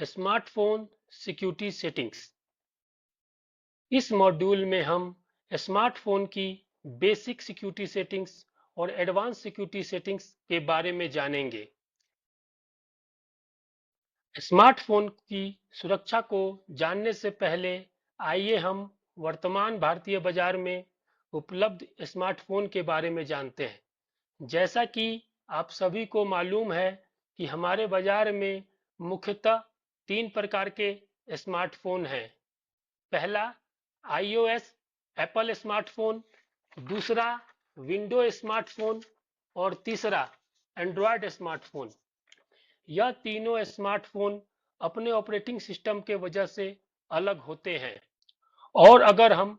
Smartphone security settings. इस module में हम स्मार्टफोन की बेसिक सिक्योरिटी सेटिंग्स और एडवांस सिक्योरिटी सेटिंग्स के बारे में जानेंगे। स्मार्टफोन की सुरक्षा को जानने से पहले आइए हम वर्तमान भारतीय बाजार में उपलब्ध स्मार्टफोन के बारे में जानते हैं। जैसा कि आप सभी को मालूम है कि हमारे बाजार में मुख्यतः 3 प्रकार के स्मार्टफोन हैं। पहला iOS एप्पल स्मार्टफोन, दूसरा विंडो स्मार्टफोन और तीसरा एंड्रॉयड स्मार्टफोन। यह तीनों स्मार्टफोन अपने ऑपरेटिंग सिस्टम के वजह से अलग होते हैं और अगर हम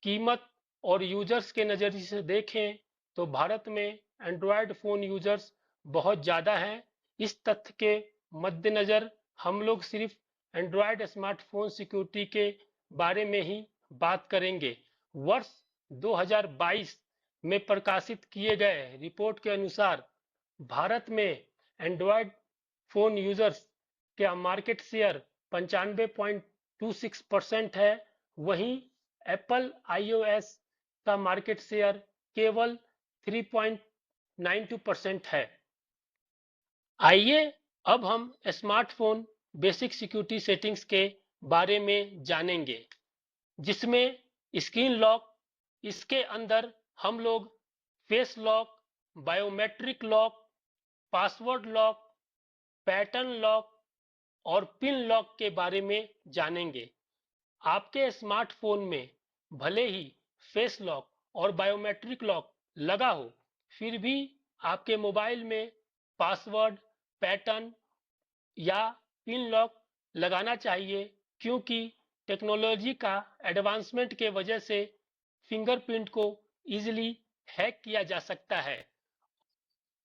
कीमत और यूजर्स के नज़रिए से देखें तो भारत में एंड्रॉयड फ़ोन यूजर्स बहुत ज़्यादा हैं। इस तथ्य के मद्देनज़र हम लोग सिर्फ एंड्रॉयड स्मार्टफोन सिक्योरिटी के बारे में ही बात करेंगे। वर्ष 2022 में प्रकाशित किए गए रिपोर्ट के अनुसार भारत में एंड्रॉयड फोन यूजर्स का मार्केट शेयर 95.26% है, वहीं एप्पल iOS का मार्केट शेयर केवल 3.92% है। आइए अब हम स्मार्टफोन बेसिक सिक्योरिटी सेटिंग्स के बारे में जानेंगे, जिसमें स्क्रीन लॉक, इसके अंदर हम लोग face lock, biometric lock, password lock, pattern lock और पिन लॉक के बारे में जानेंगे। आपके स्मार्टफोन में भले ही फेस लॉक और बायोमेट्रिक लॉक लगा हो, फिर भी आपके मोबाइल में पासवर्ड, पैटर्न या पिन लॉक लगाना चाहिए, क्योंकि टेक्नोलॉजी का एडवांसमेंट के वजह से फिंगरप्रिंट को इजीली हैक किया जा सकता है।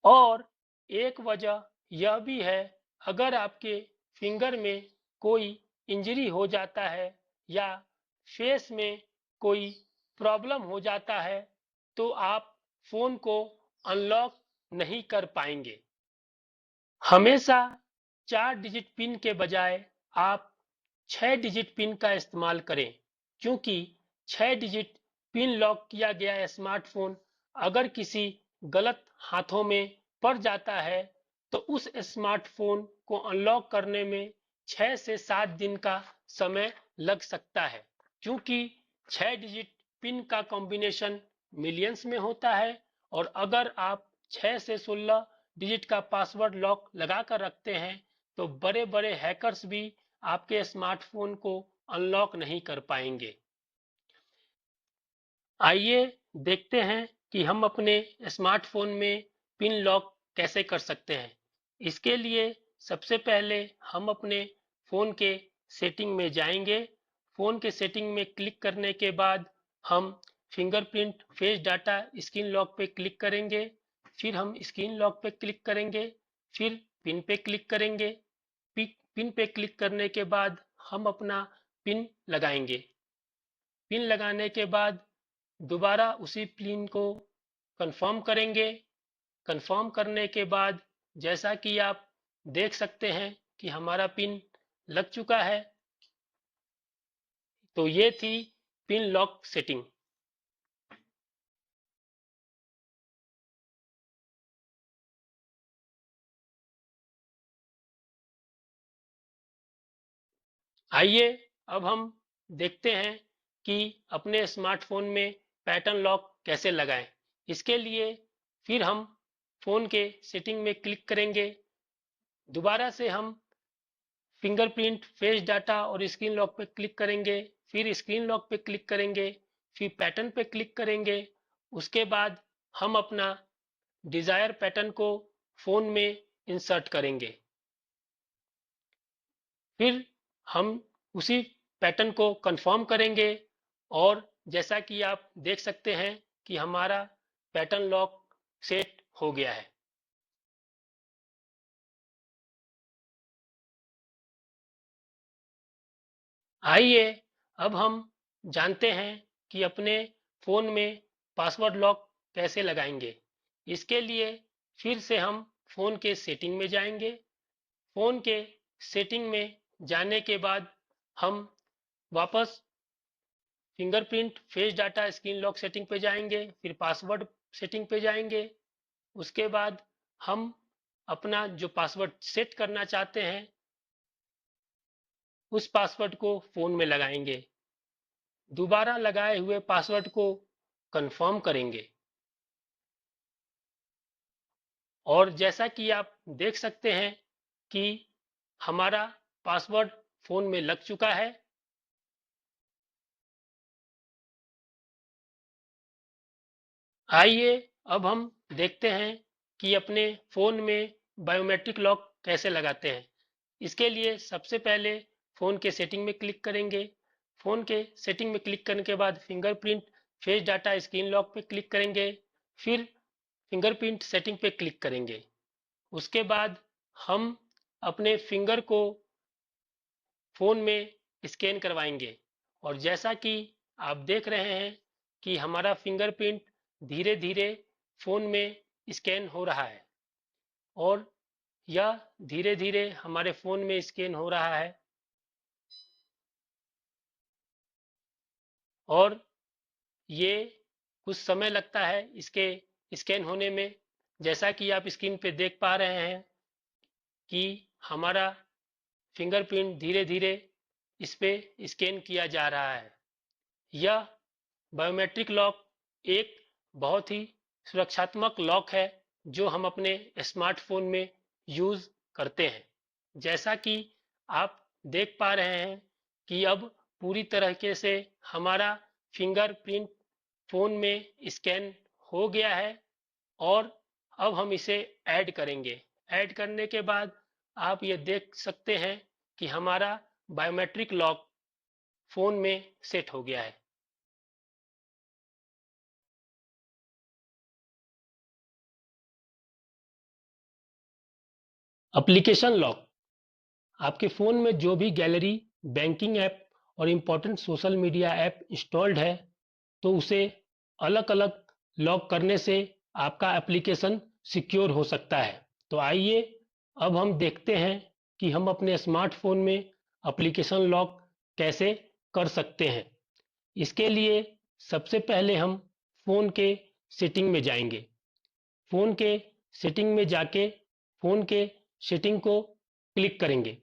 और एक वजह यह भी है, अगर आपके फिंगर में कोई इंजरी हो जाता है या फेस में कोई प्रॉब्लम हो जाता है तो आप फोन को अनलॉक नहीं कर पाएंगे। हमेशा 4 डिजिट पिन के बजाय आप 6 डिजिट पिन का इस्तेमाल करें, क्योंकि 6 डिजिट पिन लॉक किया गया स्मार्टफोन अगर किसी गलत हाथों में पड़ जाता है तो उस स्मार्टफोन को अनलॉक करने में 6 से 7 दिन का समय लग सकता है, क्योंकि 6 डिजिट पिन का कॉम्बिनेशन मिलियंस में होता है और अगर आप 6 से 16 डिजिट का पासवर्ड लॉक लगा कर रखते हैं तो बड़े बड़े हैकर्स भी आपके स्मार्टफोन को अनलॉक नहीं कर पाएंगे। आइए देखते हैं कि हम अपने स्मार्टफोन में पिन लॉक कैसे कर सकते हैं। इसके लिए सबसे पहले हम अपने फ़ोन के सेटिंग में जाएंगे। फ़ोन के सेटिंग में क्लिक करने के बाद हम fingerprint face data screen lock पे क्लिक करेंगे, फिर हम स्क्रीन लॉक पे क्लिक करेंगे, फिर पिन पे क्लिक करेंगे। पिन पे क्लिक करने के बाद हम अपना पिन लगाएंगे। पिन लगाने के बाद दोबारा उसी पिन को कंफर्म करेंगे। कंफर्म करने के बाद जैसा कि आप देख सकते हैं कि हमारा पिन लग चुका है। तो ये थी पिन लॉक सेटिंग। आइए अब हम देखते हैं कि अपने स्मार्टफोन में पैटर्न लॉक कैसे लगाएं। इसके लिए फिर हम फोन के सेटिंग में क्लिक करेंगे। दोबारा से हम फिंगरप्रिंट फेस डाटा और स्क्रीन लॉक पे क्लिक करेंगे, फिर स्क्रीन लॉक पे क्लिक करेंगे, फिर पैटर्न पे क्लिक करेंगे। उसके बाद हम अपना डिजायर पैटर्न को फोन में इंसर्ट करेंगे। फिर हम उसी पैटर्न को कंफर्म करेंगे और जैसा कि आप देख सकते हैं कि हमारा पैटर्न लॉक सेट हो गया है। आइए अब हम जानते हैं कि अपने फ़ोन में पासवर्ड लॉक कैसे लगाएंगे। इसके लिए फिर से हम फ़ोन के सेटिंग में जाएंगे। फ़ोन के सेटिंग में जाने के बाद हम वापस fingerprint face data screen lock setting पे जाएंगे, फिर पासवर्ड सेटिंग पे जाएंगे। उसके बाद हम अपना जो पासवर्ड सेट करना चाहते हैं उस पासवर्ड को फोन में लगाएंगे। दोबारा लगाए हुए पासवर्ड को कंफर्म करेंगे और जैसा कि आप देख सकते हैं कि हमारा पासवर्ड फोन में लग चुका है। आइए अब हम देखते हैं कि अपने फोन में बायोमेट्रिक लॉक कैसे लगाते हैं। इसके लिए सबसे पहले फोन के सेटिंग में क्लिक करेंगे। फोन के सेटिंग में क्लिक करने के बाद fingerprint face data screen lock पे क्लिक करेंगे, फिर फिंगरप्रिंट सेटिंग पे क्लिक करेंगे। उसके बाद हम अपने फिंगर को फोन में स्कैन करवाएंगे और जैसा कि आप देख रहे हैं कि हमारा फिंगरप्रिंट धीरे धीरे फोन में स्कैन हो रहा है और यह धीरे धीरे हमारे फोन में स्कैन हो रहा है और ये कुछ समय लगता है इसके स्कैन होने में। जैसा कि आप स्क्रीन पे देख पा रहे हैं कि हमारा फिंगरप्रिंट धीरे धीरे इस पे स्कैन किया जा रहा है। यह बायोमेट्रिक लॉक एक बहुत ही सुरक्षात्मक लॉक है जो हम अपने स्मार्टफोन में यूज करते हैं। जैसा कि आप देख पा रहे हैं कि अब पूरी तरीके से हमारा फिंगरप्रिंट फोन में स्कैन हो गया है और अब हम इसे ऐड करेंगे। ऐड करने के बाद आप ये देख सकते हैं कि हमारा बायोमेट्रिक लॉक फोन में सेट हो गया है। एप्लीकेशन लॉक आपके फ़ोन में जो भी गैलरी, बैंकिंग ऐप और important social media app installed है, तो उसे अलग-अलग लॉक करने से आपका एप्लीकेशन सिक्योर हो सकता है। तो आइए अब हम देखते हैं कि हम अपने स्मार्टफ़ोन में एप्लीकेशन लॉक कैसे कर सकते हैं। इसके लिए सबसे पहले हम फ़ोन के सेटिंग में जाएंगे। फ़ोन के सेटिंग में जाके फ़ोन के सेटिंग को क्लिक करेंगे।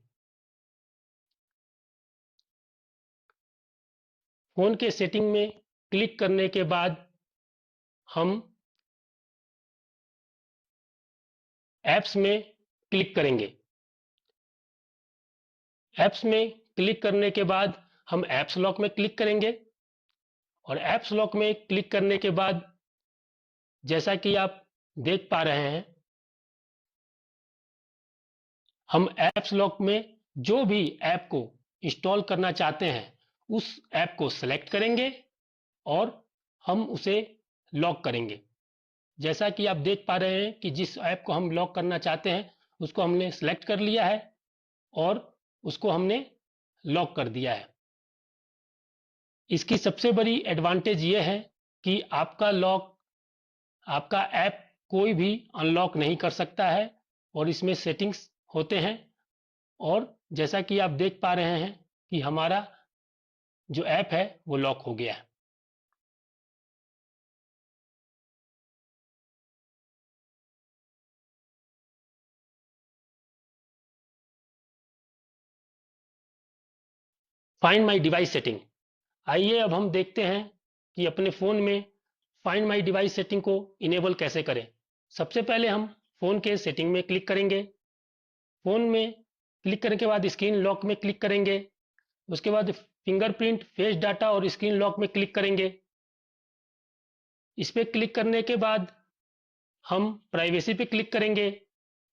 फ़ोन के सेटिंग में क्लिक करने के बाद हम ऐप्स में क्लिक करेंगे। ऐप्स में क्लिक करने के बाद हम ऐप्स लॉक में क्लिक करेंगे और ऐप्स लॉक में क्लिक करने के बाद जैसा कि आप देख पा रहे हैं, हम ऐप्स लॉक में जो भी ऐप को इंस्टॉल करना चाहते हैं उस ऐप को सेलेक्ट करेंगे और हम उसे लॉक करेंगे। जैसा कि आप देख पा रहे हैं कि जिस ऐप को हम लॉक करना चाहते हैं उसको हमने सेलेक्ट कर लिया है और उसको हमने लॉक कर दिया है। इसकी सबसे बड़ी एडवांटेज ये है कि आपका ऐप कोई भी अनलॉक नहीं कर सकता है और इसमें सेटिंग्स होते हैं और जैसा कि आप देख पा रहे हैं कि हमारा जो ऐप है वो लॉक हो गया है। Find my device setting. आइए अब हम देखते हैं कि अपने फ़ोन में फाइंड माई डिवाइस सेटिंग को इनेबल कैसे करें। सबसे पहले हम फ़ोन के सेटिंग में क्लिक करेंगे। फ़ोन में क्लिक करने के बाद स्क्रीन लॉक में क्लिक करेंगे। उसके बाद फिंगरप्रिंट फेस डाटा और स्क्रीन लॉक में क्लिक करेंगे। इस पर क्लिक करने के बाद हम प्राइवेसी पे क्लिक करेंगे।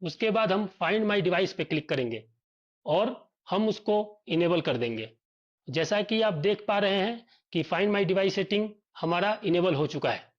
उसके बाद हम फाइंड माई डिवाइस पे क्लिक करेंगे और हम उसको इनेबल कर देंगे। जैसा कि आप देख पा रहे हैं कि फाइंड माई डिवाइस सेटिंग हमारा इनेबल हो चुका है।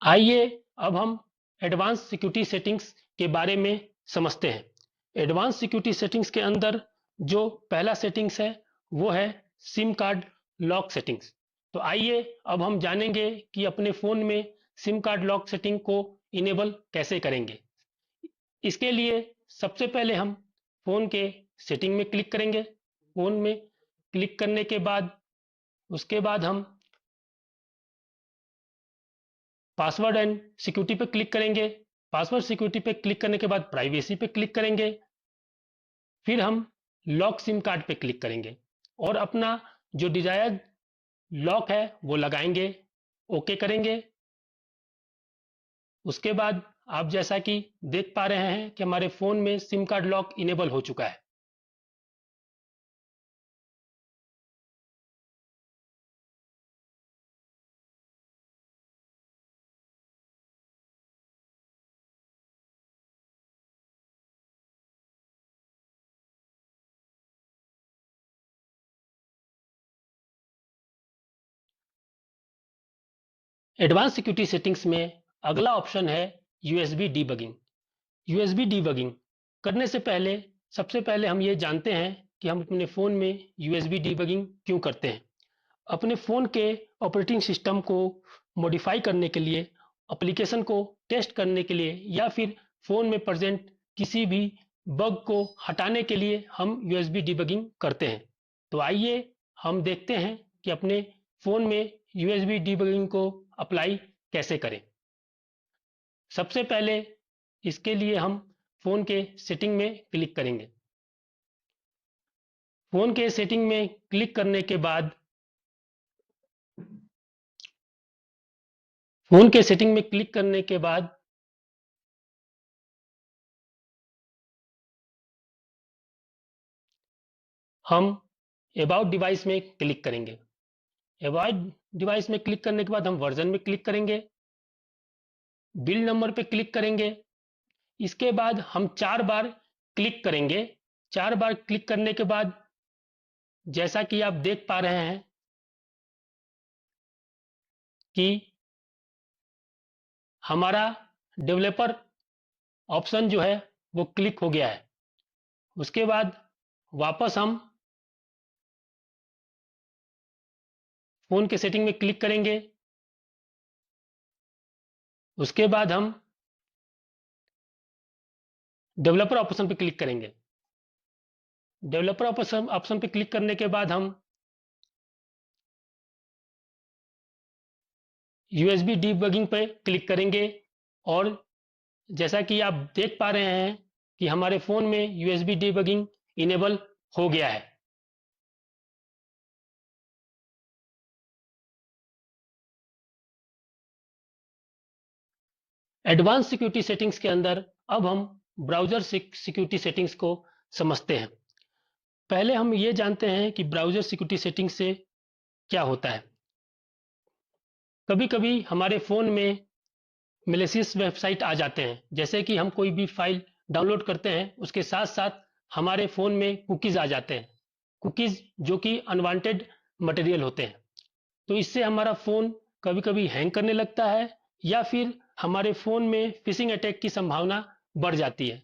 आइए अब हम एडवांस सिक्योरिटी सेटिंग्स के बारे में समझते हैं। एडवांस सिक्योरिटी सेटिंग्स के अंदर जो पहला सेटिंग्स है वो है सिम कार्ड लॉक सेटिंग्स। तो आइए अब हम जानेंगे कि अपने फ़ोन में सिम कार्ड लॉक सेटिंग को इनेबल कैसे करेंगे। इसके लिए सबसे पहले हम फ़ोन के सेटिंग में क्लिक करेंगे। फ़ोन में क्लिक करने के बाद उसके बाद हम पासवर्ड एंड सिक्योरिटी पे क्लिक करेंगे। पासवर्ड सिक्योरिटी पे क्लिक करने के बाद प्राइवेसी पे क्लिक करेंगे। फिर हम लॉक सिम कार्ड पे क्लिक करेंगे और अपना जो डिजायर्ड लॉक है वो लगाएंगे, ओके करेंगे। उसके बाद आप जैसा कि देख पा रहे हैं कि हमारे फ़ोन में सिम कार्ड लॉक इनेबल हो चुका है। एडवांस सिक्योरिटी सेटिंग्स में अगला ऑप्शन है यूएसबी डीबगिंग। यूएसबी डीबगिंग करने से पहले सबसे पहले हम ये जानते हैं कि हम अपने फ़ोन में यूएसबी डीबगिंग क्यों करते हैं। अपने फ़ोन के ऑपरेटिंग सिस्टम को मॉडिफाई करने के लिए, एप्लीकेशन को टेस्ट करने के लिए या फिर फ़ोन में प्रेजेंट किसी भी बग को हटाने के लिए हम यूएसबी डीबगिंग करते हैं। तो आइए हम देखते हैं कि अपने फ़ोन में यूएसबी डीबगिंग को अप्लाई कैसे करें। सबसे पहले इसके लिए हम फ़ोन के सेटिंग में क्लिक करेंगे। फ़ोन के सेटिंग में क्लिक करने के बाद फ़ोन के सेटिंग में क्लिक करने के बाद हम अबाउट डिवाइस में क्लिक करेंगे। अबाउट डिवाइस में क्लिक करने के बाद हम वर्जन में क्लिक करेंगे, बिल्ड नंबर पे क्लिक करेंगे। इसके बाद हम 4 बार क्लिक करेंगे। 4 बार क्लिक करने के बाद जैसा कि आप देख पा रहे हैं कि हमारा डेवलपर ऑप्शन जो है वो क्लिक हो गया है। उसके बाद वापस हम फ़ोन के सेटिंग में क्लिक करेंगे। उसके बाद हम डेवलपर ऑप्शन पे क्लिक करेंगे। डेवलपर ऑप्शन पे क्लिक करने के बाद हम यूएसबी डीबगिंग पे क्लिक करेंगे और जैसा कि आप देख पा रहे हैं कि हमारे फ़ोन में यूएसबी डीबगिंग इनेबल हो गया है। एडवांस सिक्योरिटी सेटिंग्स के अंदर अब हम ब्राउज़र सिक्योरिटी सेटिंग्स को समझते हैं। पहले हम ये जानते हैं कि ब्राउज़र सिक्योरिटी सेटिंग्स से क्या होता है। कभी-कभी हमारे फ़ोन में मैलिशियस वेबसाइट आ जाते हैं। जैसे कि हम कोई भी फाइल डाउनलोड करते हैं, उसके साथ-साथ हमारे फ़ोन में कुकीज़ आ जाते हैं। कुकीज़ जो कि अनवांटेड मटेरियल होते हैं। तो इससे हमारा फ़ोन कभी-कभी हैंग करने लगता है या फिर हमारे फ़ोन में फ़िशिंग अटैक की संभावना बढ़ जाती है।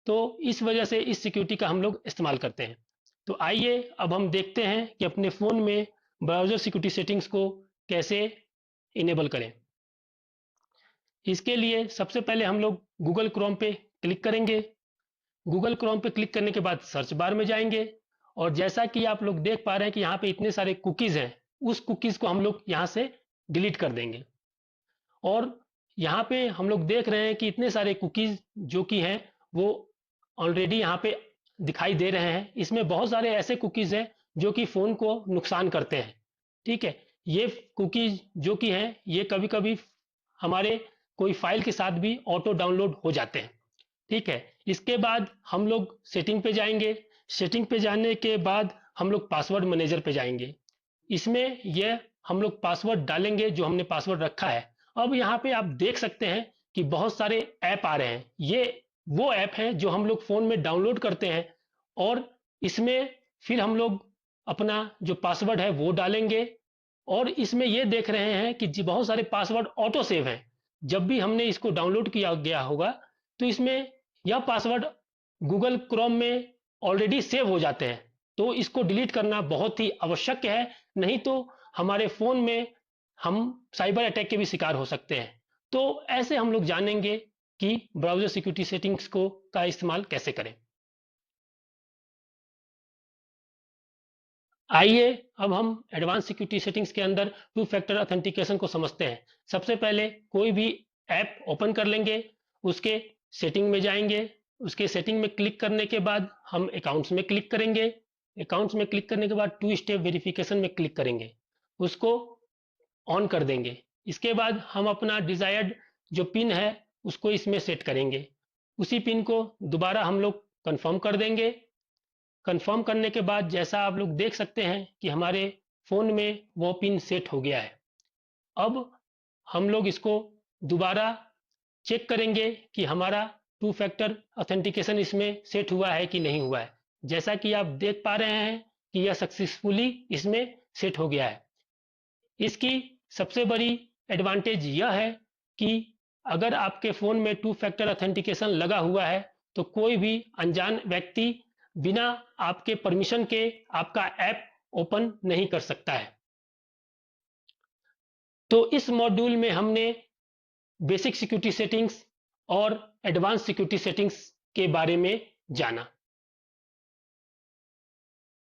तो इस वजह से इस सिक्योरिटी का हम लोग इस्तेमाल करते हैं। तो आइए अब हम देखते हैं कि अपने फ़ोन में ब्राउज़र सिक्योरिटी सेटिंग्स को कैसे इनेबल करें। इसके लिए सबसे पहले हम लोग गूगल क्रोम पे क्लिक करेंगे। गूगल क्रोम पे क्लिक करने के बाद सर्च बार में जाएंगे और जैसा कि आप लोग देख पा रहे हैं कि यहाँ पे इतने सारे कुकीज़ हैं, उस कुकीज़ को हम लोग यहाँ से डिलीट कर देंगे। और यहाँ पे हम लोग देख रहे हैं कि इतने सारे कुकीज़ जो कि हैं वो ऑलरेडी यहाँ पे दिखाई दे रहे हैं। इसमें बहुत सारे ऐसे कुकीज़ हैं जो कि फ़ोन को नुकसान करते हैं। ठीक है, ये कुकीज़ जो कि हैं ये कभी-कभी हमारे कोई फाइल के साथ भी ऑटो डाउनलोड हो जाते हैं। ठीक है, इसके बाद हम लोग सेटिंग पे जाएंगे। सेटिंग पे जाने के बाद हम लोग पासवर्ड मैनेजर पे जाएंगे। इसमें यह हम लोग पासवर्ड डालेंगे जो हमने पासवर्ड रखा है। अब यहाँ पे आप देख सकते हैं कि बहुत सारे ऐप आ रहे हैं। ये वो ऐप हैं जो हम लोग फ़ोन में डाउनलोड करते हैं और इसमें फिर हम लोग अपना जो पासवर्ड है वो डालेंगे और इसमें ये देख रहे हैं कि जी बहुत सारे पासवर्ड ऑटो सेव हैं। जब भी हमने इसको डाउनलोड किया गया होगा तो इसमें यह पासवर्ड गूगल क्रोम में ऑलरेडी सेव हो जाते हैं, तो इसको डिलीट करना बहुत ही आवश्यक है, नहीं तो हमारे फ़ोन में हम साइबर अटैक के भी शिकार हो सकते हैं। तो ऐसे हम लोग जानेंगे कि ब्राउज़र सिक्योरिटी सेटिंग्स को का इस्तेमाल कैसे करें। आइए अब हम एडवांस सिक्योरिटी सेटिंग्स के अंदर टू फैक्टर ऑथेंटिकेशन को समझते हैं। सबसे पहले कोई भी ऐप ओपन कर लेंगे, उसके सेटिंग में जाएंगे, उसके सेटिंग में क्लिक करने के बाद हम अकाउंट्स में क्लिक करेंगे। अकाउंट्स में क्लिक करने के बाद टू स्टेप वेरिफिकेशन में क्लिक करेंगे, उसको ऑन कर देंगे। इसके बाद हम अपना डिजायर्ड जो पिन है उसको इसमें सेट करेंगे। उसी पिन को दोबारा हम लोग कंफर्म कर देंगे। कंफर्म करने के बाद जैसा आप लोग देख सकते हैं कि हमारे फ़ोन में वो पिन सेट हो गया है। अब हम लोग इसको दोबारा चेक करेंगे कि हमारा टू फैक्टर ऑथेंटिकेशन इसमें सेट हुआ है कि नहीं हुआ है। जैसा कि आप देख पा रहे हैं कि यह सक्सेसफुली इसमें सेट हो गया है। इसकी सबसे बड़ी एडवांटेज यह है कि अगर आपके फ़ोन में टू फैक्टर ऑथेंटिकेशन लगा हुआ है तो कोई भी अनजान व्यक्ति बिना आपके परमिशन के आपका ऐप ओपन नहीं कर सकता है। तो इस मॉड्यूल में हमने बेसिक सिक्योरिटी सेटिंग्स और एडवांस सिक्योरिटी सेटिंग्स के बारे में जाना।